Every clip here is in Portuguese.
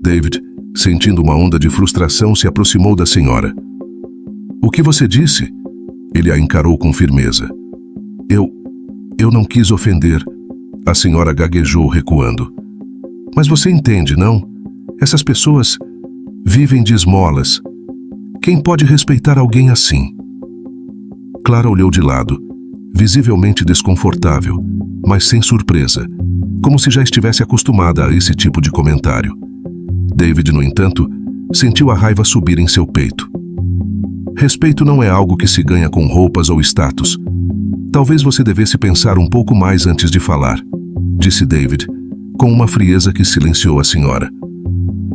David, sentindo uma onda de frustração, se aproximou da senhora. O que você disse? Ele a encarou com firmeza. Eu não quis ofender. A senhora gaguejou, recuando. Mas você entende, não? Essas pessoas vivem de esmolas. Quem pode respeitar alguém assim? Clara olhou de lado, visivelmente desconfortável, mas sem surpresa, como se já estivesse acostumada a esse tipo de comentário. David, no entanto, sentiu a raiva subir em seu peito. Respeito não é algo que se ganha com roupas ou status. Talvez você devesse pensar um pouco mais antes de falar, disse David, com uma frieza que silenciou a senhora.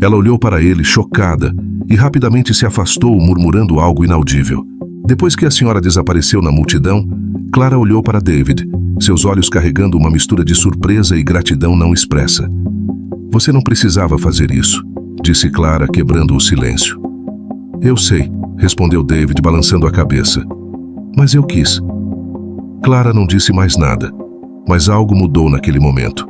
Ela olhou para ele, chocada, e rapidamente se afastou, murmurando algo inaudível. Depois que a senhora desapareceu na multidão, Clara olhou para David, seus olhos carregando uma mistura de surpresa e gratidão não expressa. Você não precisava fazer isso, disse Clara, quebrando o silêncio. Eu sei, respondeu David, balançando a cabeça. Mas eu quis. Clara não disse mais nada, mas algo mudou naquele momento.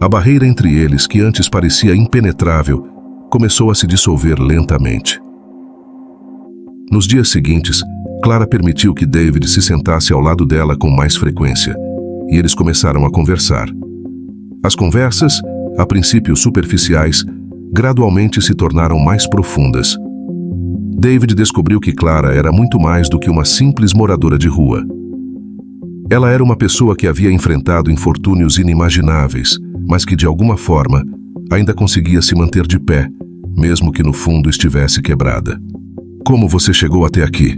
A barreira entre eles, que antes parecia impenetrável, começou a se dissolver lentamente. Nos dias seguintes, Clara permitiu que David se sentasse ao lado dela com mais frequência, e eles começaram a conversar. As conversas, a princípio superficiais, gradualmente se tornaram mais profundas. David descobriu que Clara era muito mais do que uma simples moradora de rua. Ela era uma pessoa que havia enfrentado infortúnios inimagináveis, mas que de alguma forma ainda conseguia se manter de pé, mesmo que no fundo estivesse quebrada. Como você chegou até aqui?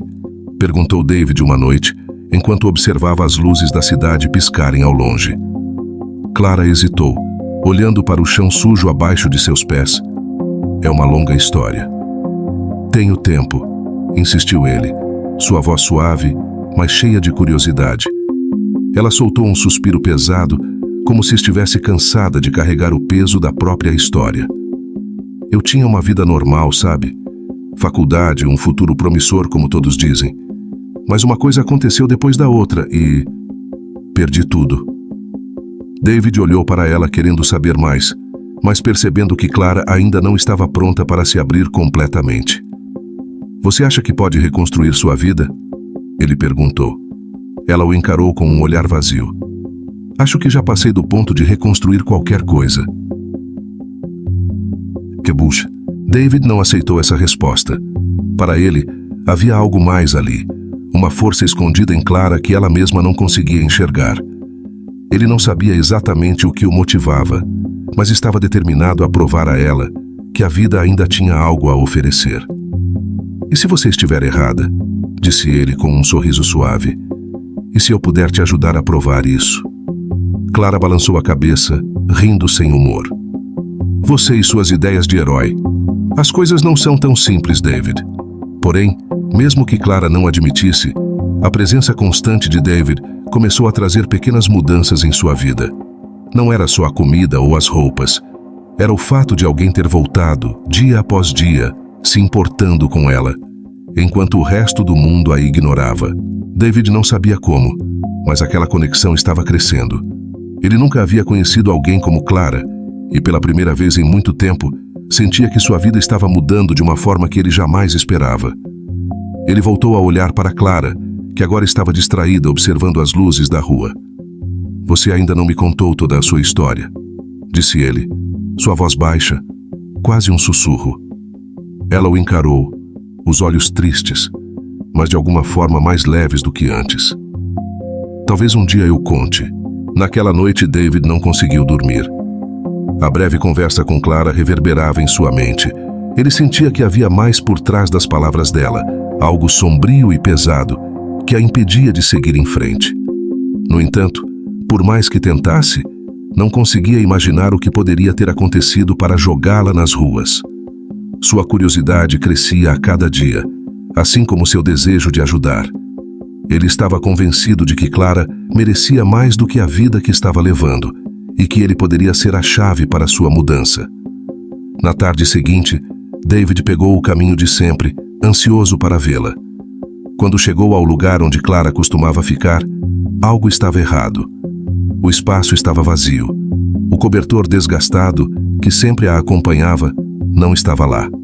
Perguntou David uma noite, enquanto observava as luzes da cidade piscarem ao longe. Clara hesitou, olhando para o chão sujo abaixo de seus pés. É uma longa história. Tenho tempo, insistiu ele, sua voz suave, mas cheia de curiosidade. Ela soltou um suspiro pesado, como se estivesse cansada de carregar o peso da própria história. Eu tinha uma vida normal, sabe? Faculdade, um futuro promissor, como todos dizem. Mas uma coisa aconteceu depois da outra e... perdi tudo. David olhou para ela querendo saber mais, mas percebendo que Clara ainda não estava pronta para se abrir completamente. Você acha que pode reconstruir sua vida? Ele perguntou. Ela o encarou com um olhar vazio. Acho que já passei do ponto de reconstruir qualquer coisa. Que bucha. David não aceitou essa resposta. Para ele, havia algo mais ali, uma força escondida em Clara que ela mesma não conseguia enxergar. Ele não sabia exatamente o que o motivava, mas estava determinado a provar a ela que a vida ainda tinha algo a oferecer. E se você estiver errada, disse ele com um sorriso suave, e se eu puder te ajudar a provar isso? Clara balançou a cabeça, rindo sem humor. Você e suas ideias de herói. As coisas não são tão simples, David. Porém, mesmo que Clara não admitisse, a presença constante de David começou a trazer pequenas mudanças em sua vida. Não era só a comida ou as roupas. Era o fato de alguém ter voltado, dia após dia, se importando com ela, enquanto o resto do mundo a ignorava. David não sabia como, mas aquela conexão estava crescendo. Ele nunca havia conhecido alguém como Clara, e pela primeira vez em muito tempo, sentia que sua vida estava mudando de uma forma que ele jamais esperava. Ele voltou a olhar para Clara, que agora estava distraída observando as luzes da rua. Você ainda não me contou toda a sua história, disse ele, sua voz baixa, quase um sussurro. Ela o encarou, os olhos tristes, mas de alguma forma mais leves do que antes. Talvez um dia eu conte. Naquela noite, David não conseguiu dormir. A breve conversa com Clara reverberava em sua mente. Ele sentia que havia mais por trás das palavras dela, algo sombrio e pesado, que a impedia de seguir em frente. No entanto, por mais que tentasse, não conseguia imaginar o que poderia ter acontecido para jogá-la nas ruas. Sua curiosidade crescia a cada dia, assim como seu desejo de ajudar. Ele estava convencido de que Clara merecia mais do que a vida que estava levando, e que ele poderia ser a chave para sua mudança. Na tarde seguinte, David pegou o caminho de sempre, ansioso para vê-la. Quando chegou ao lugar onde Clara costumava ficar, algo estava errado. O espaço estava vazio. O cobertor desgastado, que sempre a acompanhava, não estava lá.